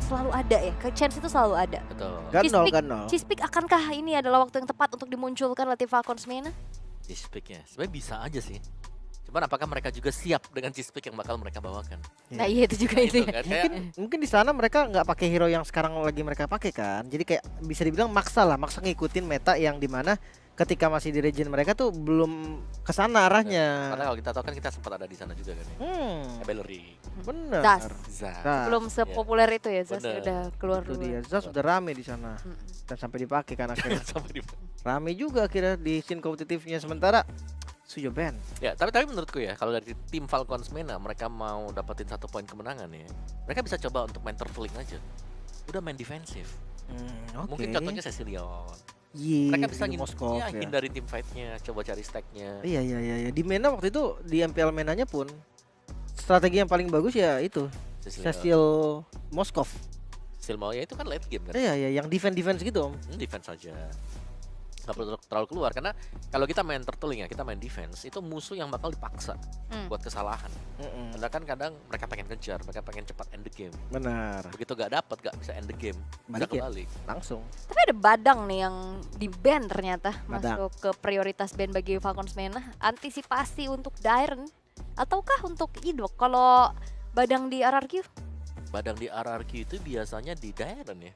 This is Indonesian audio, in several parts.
selalu ada ya, chance itu selalu ada. Betul. Ganol. Cheesepeak akankah ini adalah waktu yang tepat untuk dimunculkan oleh tim Falcons Mena? Cheesepeak-nya sebenarnya bisa aja sih. Cuman apakah mereka juga siap dengan Cheesepeak yang bakal mereka bawakan? Nah iya itu juga itu ya. Kan? Kayak, Mungkin di sana mereka nggak pakai hero yang sekarang lagi mereka pakai kan. Jadi kayak bisa dibilang maksa ngikutin meta yang dimana ketika masih di region mereka tuh belum kesana arahnya. karena kalau kita tahu kan kita sempat ada di sana juga kan ya. Bellery. Bener. Das. Zah. Zas. Belum sepopuler itu ya Zaz Bener. udah keluar Itu dia. duluan. Zaz sudah rame di sana dan sampai dipakai kan akhirnya. Sampai di- Rame juga akhirnya di scene kompetitifnya sementara Sujo ban. Ya, tapi menurutku ya kalau dari tim Falcons Mena mereka mau dapetin 1 poin kemenangan ya. Mereka bisa coba untuk main turtling aja. Udah main defensif. Oke. Mungkin contohnya Cecilion. Iya, Mereka bisa Moskov ya. hindari tim fight-nya, coba cari stack-nya. Iya. Di Mena waktu itu di MPL Menanya pun strategi yang paling bagus ya itu Cecilion. Cecil Moskov. Silmau ya itu kan late game kan. Iya, yang defense gitu Om. Defense aja. Nggak perlu terlalu keluar karena kalau kita main turtling ya, kita main defense itu musuh yang bakal dipaksa buat kesalahan. Karena kan kadang mereka pengen kejar, mereka pengen cepat end the game. Benar. Begitu gak dapet, gak bisa end the game, bisa Balik ya? kembali. Langsung. Tapi ada Badang nih yang di ban ternyata Badang. masuk ke prioritas ban bagi Falcons Mena. Antisipasi untuk Dairen ataukah untuk Idok? Kalau Badang di RRQ? Badang di RRQ itu biasanya di Dairen ya.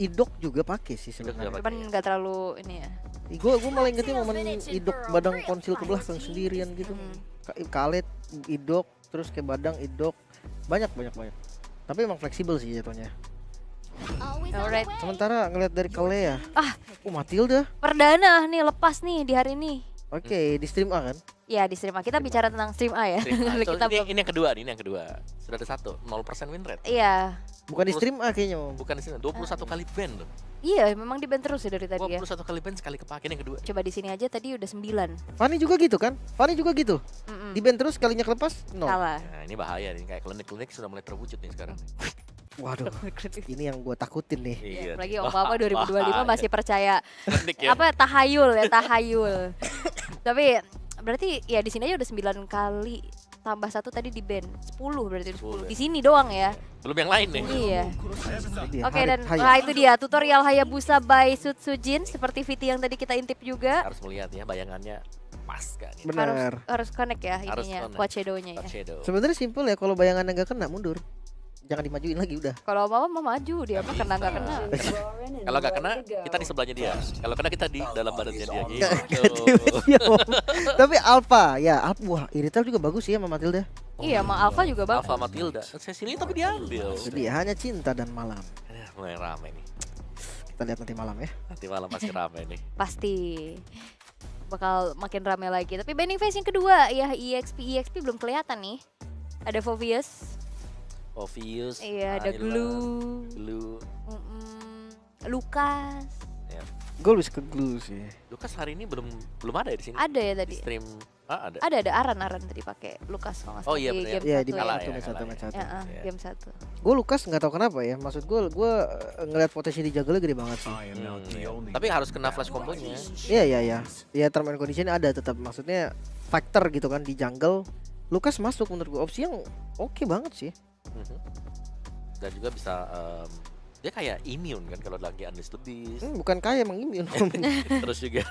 Idok juga pakai sih Idok sebenarnya. juga Cuman nggak terlalu ini ya. Gue malah ingetnya momen Idok Badang konsil ke belakang sendirian gitu. Khaled, Idok, terus kayak Badang, Idok, banyak. Tapi emang fleksibel sih jatuhnya. Alright. Sementara ngeliat dari Kalea, Matilda. Perdana nih lepas nih di hari ini. Oke, di stream A kan? Ya di stream A. Kita bicara tentang stream A ya. So, Kita ini yang kedua nih, ini yang kedua. Sudah ada 0% win rate. Iya. Bukan di stream A kayaknya Om. Bukan di sini, 21 kali ban loh. Iya, memang di ban terus ya dari tadi ya. 21 kali ban sekali kepake ini yang kedua. Coba di sini aja tadi udah 9. Fanny juga gitu kan? Fanny juga gitu. Di ban terus kalinya kelepas, no. Kalah. Nah, ini bahaya nih, kayak klinik-klinik sudah mulai terwujud nih sekarang. Waduh, ini yang gue takutin nih. Iya. Apalagi nih. Om Papa 2025 masih percaya Klinik ya. apa tahayul. Tapi berarti ya di sini aja udah 9 kali tambah 1 tadi di ban 10 berarti 10. 10 Di sini doang ya. Belum yang lain nih. Iya. Dia, Oke Harit dan Hayat. nah itu dia tutorial Hayabusa by Sutsujin seperti VT yang tadi kita intip juga. Harus melihat ya bayangannya pas gak nih. Benar. Harus connect ya Harus ininya connect. quad shadow-nya ya. Shadow. Sebenarnya simpel ya, kalau bayangannya nggak kena mundur. Jangan dimajuin lagi udah. Kalau mau maju dia mah kena nggak kena. Kalau nggak kena, kita di sebelahnya dia. Kalau kena kita di dalam badannya dia. Nggak Gitu. Iya, Om. Tapi Alpha ya, wah Irital juga bagus sih ya sama Matilda. Iya, sama Alpha juga bagus. Alpha Matilda. Cecily tapi diambil. Jadi hanya cinta dan malam. Mulai rame nih. Kita lihat nanti malam ya. Nanti malam pasti rame nih. Pasti bakal makin rame lagi. Tapi banning phase yang kedua ya EXP belum kelihatan nih. Ada Fovius, Obvious. iya ada Glue, Glue. Lukas. Ya. Gue lebih ke glue sih. Lukas hari ini belum ada ya di sini. Ada ya Di tadi. stream. Ada. Ada Aran tadi pakai Lukas kalau nggak Oh salah iya, di bener. game Iya 1 di ya. Kalah match ya, satu. Ya, Iya. game 1. Gue Lukas nggak tahu kenapa ya. Maksud gue ngeliat potensi di jungle gede banget sih. Iya. Tapi harus kena flash combonya. Iya. Ya term and condition ada tetap. Maksudnya factor gitu kan di jungle. Lukas masuk menurut gue opsi yang oke banget sih. Dan juga bisa dia kayak immune kan kalau lagi unleash lebih. Bukan kayak emang immune. Terus juga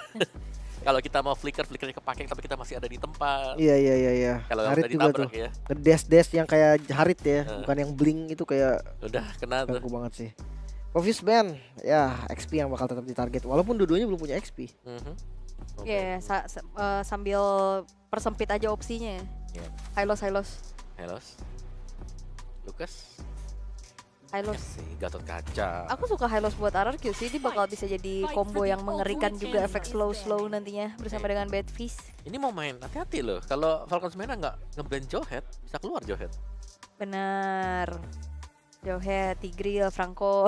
kalau kita mau flickernya kepake tapi kita masih ada di tempat. Iya. Kalau Harit udah juga tuh. ditabrak ya, Ngedes yang kayak Harit ya, bukan yang bling itu kayak udah kena tuh. ganggu banget sih. Obvious ban, ya XP yang bakal tetap ditarget walaupun dua-duanya belum punya XP. Oke. Iya, sambil persempit aja opsinya ya. Iya. Hylos. Helos. Lucas. Hylos. Si Gatot Kaca. Aku suka Hylos buat RRQ sih, dia bakal bisa jadi combo yang mengerikan juga efek slow nantinya bersama dengan Badfish. Ini mau main hati-hati loh. Kalau Falcons Mena nggak nge-ban Johead, bisa keluar Johead. Benar. Johet, Tigreal, Franco.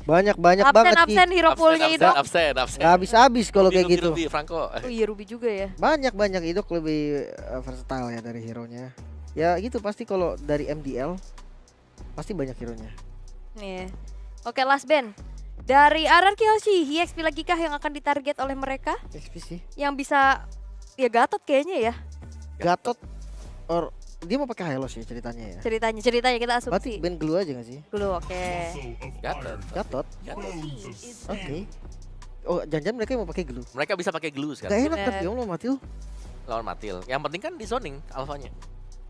Banyak banget sih. Absen hero poolnya itu. Absen. Nggak habis kalau kayak gitu. Ruby, Franco. Oh iya Ruby juga ya. Banyak Idok lebih versatile ya dari hero-nya. Ya gitu pasti kalau dari MDL pasti banyak hero-nya. Nih. Oke, last ban. Dari RRQ sih, EXP lagi kah yang akan ditarget oleh mereka? XP sih. Yang bisa ya Gatot kayaknya ya. Gatot or dia mau pakai Hylos ya ceritanya ya. Ceritanya kita Berarti asumsi. band Glue aja gak sih? Dulu oke. Gatot. Gatot. Gatot. Oke. Oh, jangan-jangan mereka mau pakai Glue. Mereka bisa pakai glue Gak sekarang enak Bener. tapi om lo Matil. lawan Matil. Yang penting kan di zoning alfanya.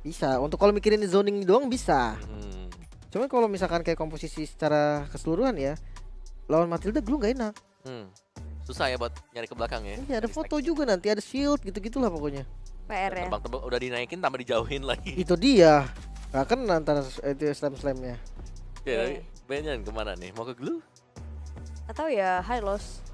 Bisa. Untuk kalau mikirin di zoning doang bisa. Hmm. Cuman kalau misalkan kayak komposisi secara keseluruhan ya, lawan Matilda Glue gak enak. Hmm. Susah ya buat nyari ke belakang ya. Iya ada Dari foto stack. juga nanti, ada shield gitu-gitulah pokoknya. PR ya. Tebak-tebak udah dinaikin tambah dijauhin lagi. Itu dia. Gak kena antara itu slam-slamnya. Ya, tapi Benyan kemana nih? Mau ke glue? Atau ya Hylos.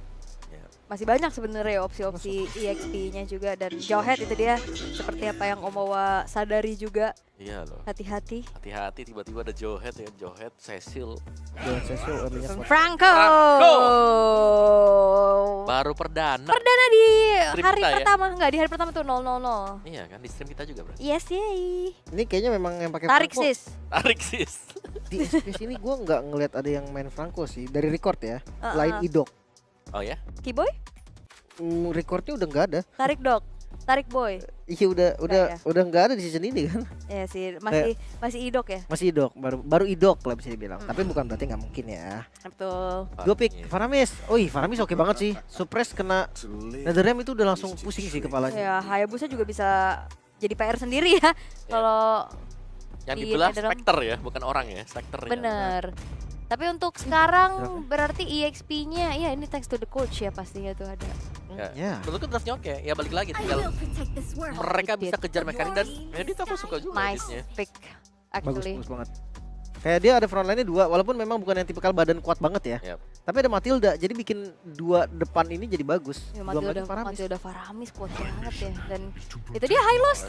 Ya. Masih banyak sebenarnya opsi-opsi EXP-nya juga, dan Jawhead itu dia seperti apa yang Omawa sadari juga, Iya loh. hati-hati. Hati-hati tiba-tiba ada Jawhead ya, Jawhead, Cecil. Jangan sesuai early-nya spot. Franco. Baru perdana. Perdana di Stream hari kita ya? pertama, enggak di hari pertama tuh 000. Iya kan di stream kita juga bro. Yes, yay. Ini kayaknya memang yang pakai Tarik Franco. sis. Tarik sis. Di SPS ini gue nggak ngelihat ada yang main Franco sih dari record ya. Uh-uh. Lain idok. Oh ya? Kiboy? Recordnya udah nggak ada. Tarik dog. Tarik boy. Iya ya? udah nggak ada di season ini kan. Iya sih, masih idok ya. Masih idok, baru idok lah bisa dibilang. Tapi bukan berarti nggak mungkin ya. Betul. Gue pick Iya. Faramis. Oh iya Faramis oke banget sih. Suppress kena Netherrealm itu udah langsung pusing sih kepalanya. Ya, Hayabusa juga bisa jadi PR sendiri ya. Kalau Yang Di dibelah Netherrealm. Spectre ya, bukan orang ya, Spectre. bener. Tapi untuk sekarang berarti EXP-nya ya ini thanks to the coach ya pastinya tuh ada. Ya. Menurutku draftnya oke, ya balik lagi tinggal mereka bisa kejar mekanik dan edit aku suka juga Nice editnya. pick Bagus, actually. bagus banget. Kayak dia ada frontline-nya 2, walaupun memang bukan yang tipikal badan kuat banget ya. Yap. Tapi ada Matilda, jadi bikin 2 depan ini jadi bagus. Ya, Belum lagi Matilda Faramis. Matilda Faramis kuat banget ya, dan itu dia Hylos.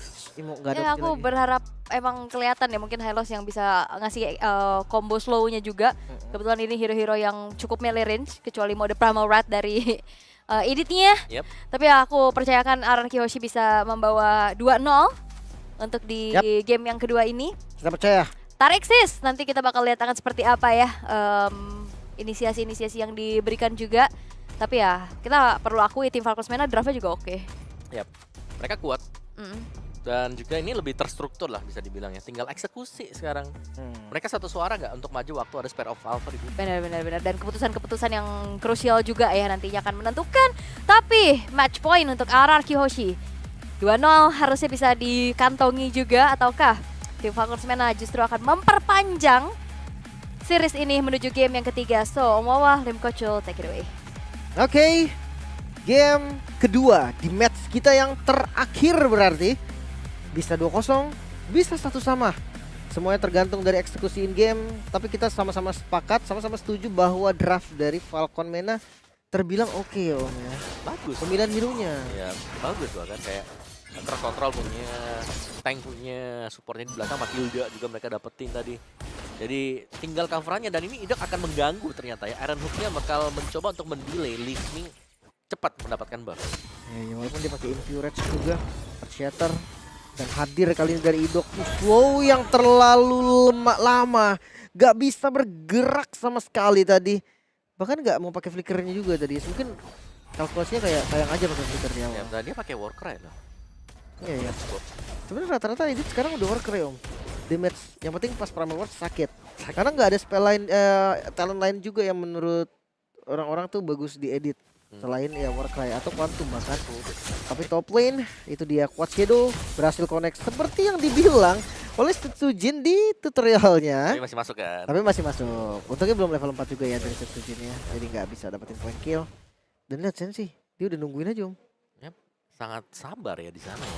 Imo nggak ada Ya opsi aku lagi. berharap emang kelihatan ya mungkin Hylos yang bisa ngasih combo slow-nya juga. Kebetulan ini hero-hero yang cukup melee range kecuali mode Primal Rat dari editnya. Yep. Tapi ya aku percayakan Araki Hoshi bisa membawa 2-0 untuk di game yang kedua ini. Kita percaya. Tarik sis, nanti kita bakal lihat akan seperti apa ya inisiasi-inisiasi yang diberikan juga. Tapi ya kita perlu akui tim Falcons Mena draftnya juga oke. Yap. Mereka kuat Mm. dan juga ini lebih terstruktur lah bisa dibilang ya. Tinggal eksekusi sekarang. Mereka satu suara nggak untuk maju waktu ada Spare of Alpha di Benar-benar dan keputusan-keputusan yang krusial juga ya nantinya akan menentukan. Tapi match point untuk Araki Hoshi 2-0 harusnya bisa dikantongi juga, ataukah tim Falcons Mena justru akan memperpanjang series ini menuju game yang ketiga. So, Omawa, Limkochul, take it away. Oke. Game kedua di match kita yang terakhir berarti bisa 2-0, bisa 1-1. Semuanya tergantung dari eksekusi in game, tapi kita sama-sama sepakat, sama-sama setuju bahwa draft dari Falcon Mena terbilang oke ya Om ya. bagus. Pemilihan hero-nya. Ya bagus bahkan kayak control punya, tank punya, supportnya di belakang Matilda juga mereka dapetin tadi. Jadi tinggal coverannya dan ini Idok akan mengganggu ternyata ya. Iron Hook-nya bakal mencoba untuk mendelay Listening cepat mendapatkan buff. Ya, walaupun dia pakai Infurage juga, Shatter dan hadir kali ini dari Idok. Flow yang terlalu lama, gak bisa bergerak sama sekali tadi. Bahkan gak mau pakai flickernya juga tadi. Mungkin kalkulasinya kayak sayang aja pakai flicker di awal. Ya, dan dia pakai Warcry loh. Iya ya. Sebenarnya rata-rata Idok sekarang udah worker ya Om. Damage yang penting pas Primal Ward sakit. Karena nggak ada spell lain, talent lain juga yang menurut orang-orang tuh bagus diedit. Selain ya Warcry atau Quantum bahkan. Tapi top lane itu dia Quad Shadow berhasil connect seperti yang dibilang oleh Setsujin di tutorialnya. Tapi masih masuk kan. Tapi masih masuk. Untungnya belum level 4 juga ya dari Setsujinnya. Jadi nggak bisa dapetin point kill. Dan lihat Sensi, dia udah nungguin aja Om. Yap, sangat sabar ya di sana ya.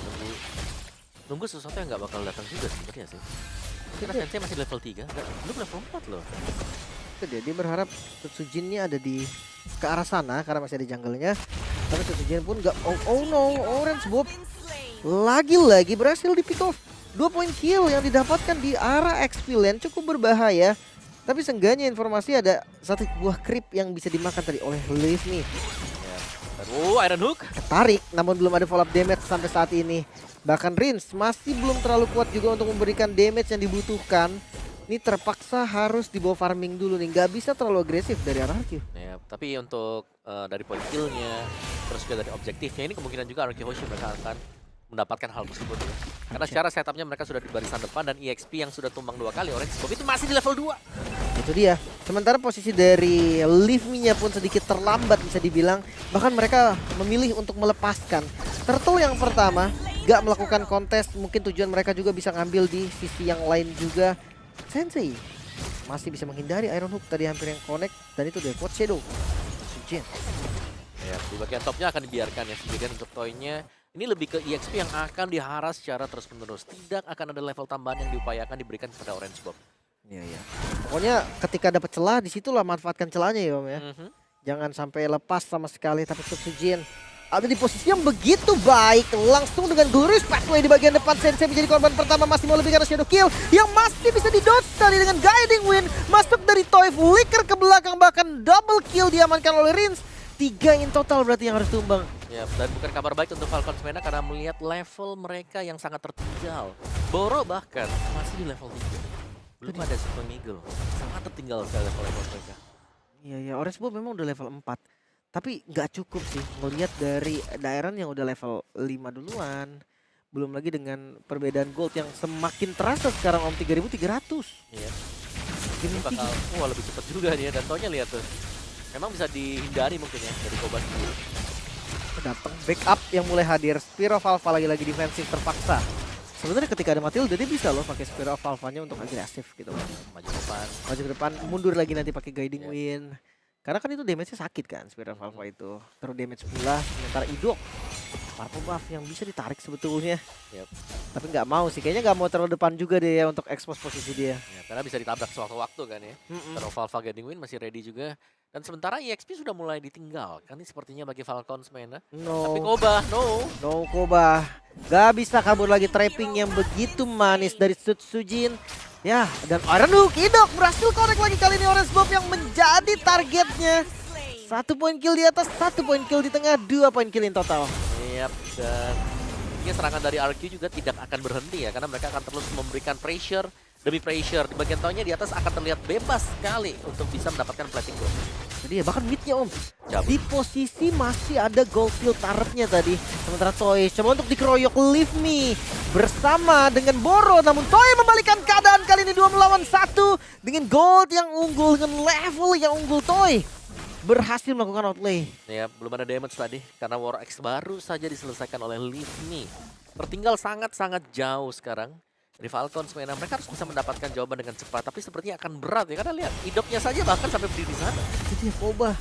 Nunggu sesuatu yang nggak bakal datang juga sebenarnya sih. Karena Sensei masih level 3, belum level 4 loh. Itu dia berharap Setsujinnya ada di ke arah sana karena masih ada jungle-nya. Tapi Setsujin pun nggak, oh no, Orange Bob lagi-lagi berhasil di pick off. 2 point kill yang didapatkan di arah XP lane cukup berbahaya. Tapi seenggaknya informasi ada satu buah creep yang bisa dimakan tadi oleh Livni. Ya. Dan, Iron Hook. Tarik, namun belum ada follow up damage sampai saat ini. Bahkan Rins masih belum terlalu kuat juga untuk memberikan damage yang dibutuhkan. Ini terpaksa harus dibawa farming dulu nih, nggak bisa terlalu agresif dari RRQ. Ya, tapi untuk dari point kill-nya, terus juga dari objektifnya ini kemungkinan juga Araki Hoshi mereka akan mendapatkan hal tersebut ya. Karena secara setupnya mereka sudah di barisan depan dan EXP yang sudah tumbang 2 kali, Orange Bob itu masih di level 2. Itu dia. Sementara posisi dari Leave Me-nya pun sedikit terlambat bisa dibilang. Bahkan mereka memilih untuk melepaskan. Turtle yang pertama gak melakukan kontes. Mungkin tujuan mereka juga bisa ngambil di sisi yang lain juga. Sensei masih bisa menghindari Iron Hook tadi hampir yang connect. Dan itu dia Quad Shadow. Sujin. Ya, di bagian topnya akan dibiarkan ya, sebagian untuk toy-nya. Ini lebih ke EXP yang akan diharas secara terus-menerus. Tidak akan ada level tambahan yang diupayakan diberikan kepada Orange Bob. Iya, iya. Pokoknya ketika dapat celah, disitulah manfaatkan celahnya ya Om ya. Jangan sampai lepas sama sekali. Tapi Sujin ada di posisi yang begitu baik. Langsung dengan glorious pathway di bagian depan. Sensei menjadi korban pertama, masih mau lebih karena Shadow Kill. Yang masih bisa didodge tadi dengan Guiding Wind. Masuk dari Toy, flicker ke belakang. Bahkan double kill diamankan oleh Rins. 3 in total berarti yang harus tumbang. Ya, dan bukan kabar baik untuk Falcons Mena karena melihat level mereka yang sangat tertinggal. Boro bahkan masih di level 3. Belum ada Super Eagle. Sangat tertinggal sekali level mereka. Iya, iya. Orange Bob memang udah level 4. Tapi nggak cukup sih. Ngelihat dari Dairon yang udah level 5 duluan. Belum lagi dengan perbedaan gold yang semakin terasa sekarang Om 3.300. Iya. Ini Ini bakal lebih cepat juga dia dan tonya lihat tuh. Memang bisa dihindari mungkin ya dari Koba sendiri. datang backup yang mulai hadir. Spear of Alpha lagi-lagi defensif terpaksa. Sebenarnya ketika ada Matilda dia bisa loh pakai Spear of Alpha-nya untuk agresif gitu. Maju depan. Maju ke depan, mundur lagi nanti pakai Guiding Wind. Karena kan itu damage-nya sakit kan Spear of Alpha itu. Terus damage pula sementara Idok purple buff yang bisa ditarik sebetulnya. Tapi nggak mau sih, kayaknya nggak mau terlalu depan juga deh ya untuk expose posisi dia. Ya, karena bisa ditabrak sewaktu-waktu kan ya. Terus Alpha Guiding Wind masih ready juga. Dan sementara EXP sudah mulai ditinggal. Kan ini sepertinya bagi Falcons Mena. Tapi Koba, No Koba. Gak bisa kabur lagi, trapping yang begitu manis dari Sujin. Ya, dan Iron Hook, Idok berhasil connect lagi kali ini Orange Bob yang menjadi targetnya. 1 poin kill di atas, 1 poin kill di tengah, 2 poin kill in total. Yap, dan serangan dari RQ juga tidak akan berhenti ya. Karena mereka akan terus memberikan pressure demi pressure. Di bagian taunya di atas akan terlihat bebas sekali untuk bisa mendapatkan plating gold. Jadi ya bahkan midnya Om. Cabut. Di posisi masih ada gold field turretnya tadi. Sementara Toy coba untuk dikeroyok Leave Me bersama dengan Boro. Namun Toy membalikan keadaan kali ini 2 melawan 1. Dengan gold yang unggul, dengan level yang unggul Toy berhasil melakukan outlay. Ya, belum ada damage tadi karena War X baru saja diselesaikan oleh Leave Me. Tertinggal sangat-sangat jauh sekarang. Dari Falcons Mena, mereka harus bisa mendapatkan jawaban dengan cepat. Tapi sepertinya akan berat ya, karena lihat Idoknya saja bahkan sampai berdiri di sana. Jadi Koba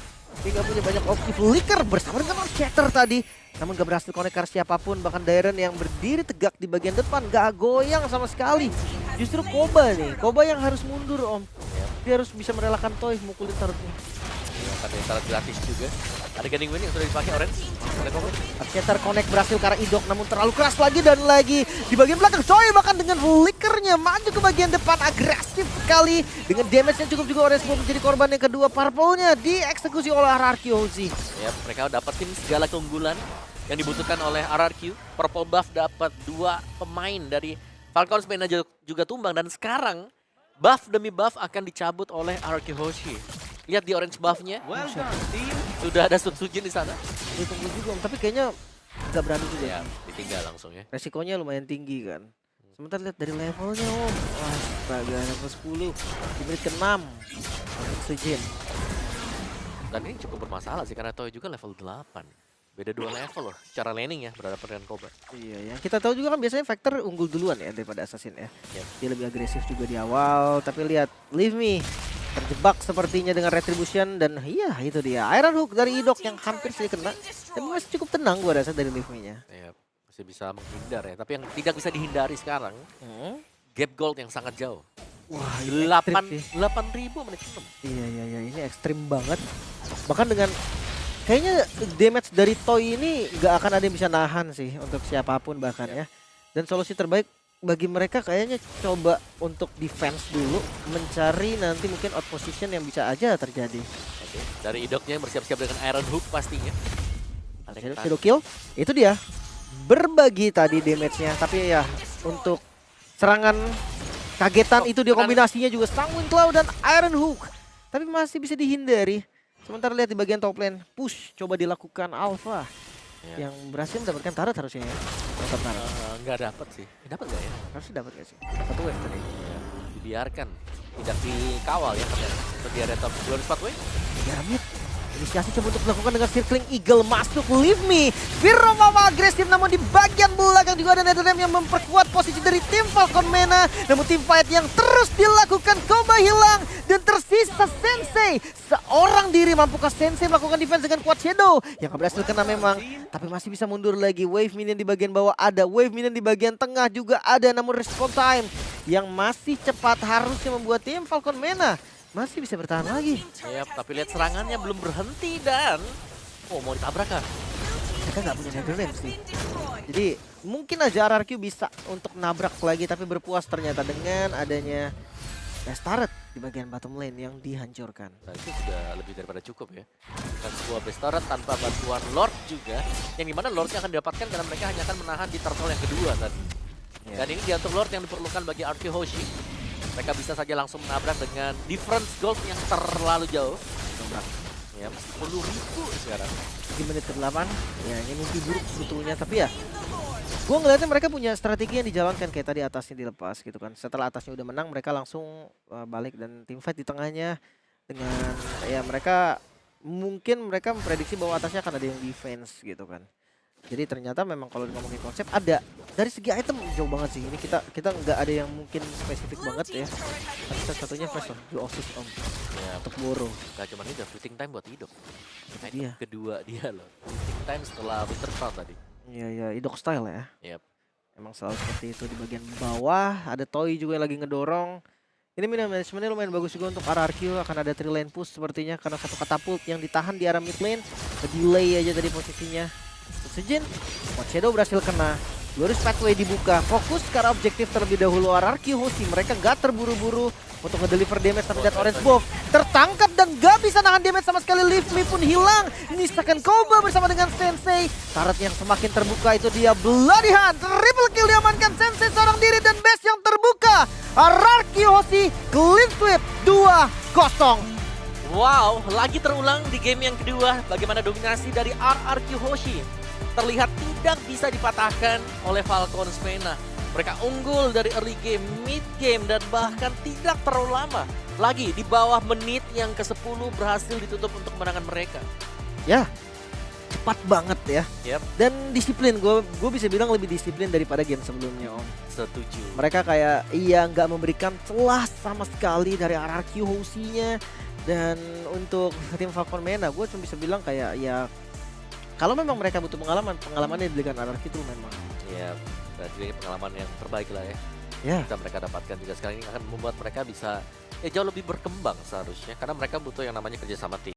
dia gak punya banyak opsi. Flicker bersama dengan Shatter tadi. Namun gak berhasil connect ke siapapun. Bahkan Dairon yang berdiri tegak di bagian depan gak goyang sama sekali. Justru Koba nih, Koba yang harus mundur Om. Dia harus bisa merelakan Toy mukulin tarotnya. Ada yang taruh gratis juga. Ada Guiding Wind yang sudah dipakai Orange. Ada Koba. Shatter connect berhasil ke arah Idok, namun terlalu keras lagi dan lagi di bagian belakang Toy bahkan dengan flickernya maju ke bagian depan agresif sekali dengan damage yang cukup juga. Orange Bob menjadi korban yang kedua, purple-nya dieksekusi oleh RRQ Hozi. Ya, mereka dapetin segala keunggulan yang dibutuhkan oleh RRQ. Purple buff dapat 2 pemain dari Falcons Mena juga tumbang dan sekarang buff demi buff akan dicabut oleh RRQ Hoshi. Lihat di orange buff-nya. Sudah ada Sujin di sana. Ditunggu juga Om, tapi kayaknya nggak berani juga. Ya, ditinggal langsung ya. Resikonya lumayan tinggi kan. Sementara lihat dari levelnya Om. Wah, astaga, level 10 di menit ke-6 untuk Sujin. Dan ini cukup bermasalah sih karena Toy juga level 8. Beda 2 level loh secara laning ya berhadapan dengan Koba. Iya, yang kita tahu juga kan biasanya Vector unggul duluan ya daripada Assassin ya. Dia lebih agresif juga di awal, tapi lihat Leave Me terjebak sepertinya dengan Retribution dan iya itu dia. Iron Hook dari Idok yang hampir saja kena. Tapi masih cukup tenang gua rasa dari Leave Me-nya. Ya, masih bisa menghindar ya, tapi yang tidak bisa dihindari sekarang gap gold yang sangat jauh. Wah, 8.000 menit 6. Iya, ini ekstrim banget. Bahkan dengan kayaknya damage dari Toy ini nggak akan ada yang bisa nahan sih untuk siapapun bahkan ya. Dan solusi terbaik bagi mereka kayaknya coba untuk defense dulu, mencari nanti mungkin out position yang bisa aja terjadi. Oke, dari Idoknya yang bersiap-siap dengan Iron Hook pastinya. Shadow kill, itu dia. Berbagi tadi damage-nya, tapi ya untuk serangan kagetan itu dia kombinasinya juga Sanguine Claw dan Iron Hook. Tapi masih bisa dihindari. Sementara lihat di bagian top lane, push coba dilakukan Alpha. Yang berhasil mendapatkan turret harusnya ya. Tetap naruh. Nggak dapet sih. Dapat nggak ya? Harusnya dapat gak sih? 1 wave tadi. Ya, dibiarkan. Tidak dikawal ya ternyata. Untuk di area top. Glorious Pathway. Pyramid. Inisiasi coba untuk dilakukan dengan Circling Eagle masuk Leave Me. Firmama agresif namun di bagian belakang juga ada Netherrealm yang memperkuat posisi dari tim Falcon Mena. Namun tim fight yang terus dilakukan, Koba hilang dan tersisa Sensei. Seorang diri, mampukah Sensei melakukan defense dengan Quad Shadow yang berhasil kena memang, tapi masih bisa mundur lagi. Wave minion di bagian bawah ada, wave minion di bagian tengah juga ada, namun response time yang masih cepat harusnya membuat tim Falcon Mena masih bisa bertahan lagi. Yap, tapi lihat serangannya belum berhenti dan mau ditabrak kan? Mereka nggak punya Netherrealm sih. Jadi mungkin aja RRQ bisa untuk nabrak lagi, tapi berpuas ternyata dengan adanya best turret di bagian bottom lane yang dihancurkan. Nah, itu sudah lebih daripada cukup ya. Dan sebuah best turret tanpa bantuan Lord juga, yang dimana Lordnya akan didapatkan karena mereka hanya akan menahan di turtle yang kedua tadi. Dan ini dia untuk Lord yang diperlukan bagi RQ Hoshi. Mereka bisa saja langsung menabrak dengan difference gold yang terlalu jauh. Ya, 10.000 sekarang. Di menit ke-8, ya ini mimpi buruk sebetulnya, tapi ya gue ngeliatnya mereka punya strategi yang dijalankan kayak tadi atasnya dilepas gitu kan. Setelah atasnya udah menang, mereka langsung balik dan tim fight di tengahnya dengan ya mereka mungkin mereka memprediksi bahwa atasnya akan ada yang defense gitu kan. Jadi ternyata memang kalau ngomongin konsep ada. Dari segi item jauh banget sih. Ini kita nggak ada yang mungkin spesifik banget ya. Tapi satu-satunya first of Blue Oasis Ya, untuk Boro. gak cuma ini udah fleeting time buat hidup. Itu Item dia. kedua dia loh. Fleeting time setelah Winter Crown tadi. Iya iya, idok style ya. Yap. Emang selalu seperti itu di bagian bawah. Ada Toy juga yang lagi ngedorong. Ini minion managementnya lumayan bagus juga untuk RRQ. Akan ada 3 lane push sepertinya karena satu katapult yang ditahan di arah mid lane. Delay aja tadi posisinya. Oxygen, Quad Shadow berhasil kena. Glorious Pathway dibuka, fokus ke arah objektif terlebih dahulu RRQ Hoshi. Mereka gak terburu-buru untuk ngedeliver damage, tapi lihat Orange Buff tertangkap dan gak bisa nahan damage sama sekali. Leave Me pun hilang. Nyisakan Koba bersama dengan Sensei. Syarat yang semakin terbuka itu dia Bloody Hand. Triple kill diamankan Sensei seorang diri dan base yang terbuka. RRQ Hoshi clean sweep 2-0. Wow, lagi terulang di game yang kedua. Bagaimana dominasi dari RRQ Hoshi terlihat tidak bisa dipatahkan oleh Falcon Mena. Mereka unggul dari early game, mid game, dan bahkan tidak terlalu lama. Lagi di bawah menit yang ke-10 berhasil ditutup untuk kemenangan mereka. Ya, cepat banget ya. Yap, Dan disiplin, gue bisa bilang lebih disiplin daripada game sebelumnya Om. setuju. Mereka kayak nggak memberikan celah sama sekali dari RRQ Hoshi-nya. Dan untuk tim Falcon Mena gue cuma bisa bilang kayak ya kalau memang mereka butuh pengalamannya diberikan RRQ itu memang. Ya, berarti pengalaman yang terbaik lah ya. Ya. Bisa mereka dapatkan juga sekarang ini akan membuat mereka bisa jauh lebih berkembang seharusnya. Karena mereka butuh yang namanya kerjasama tim.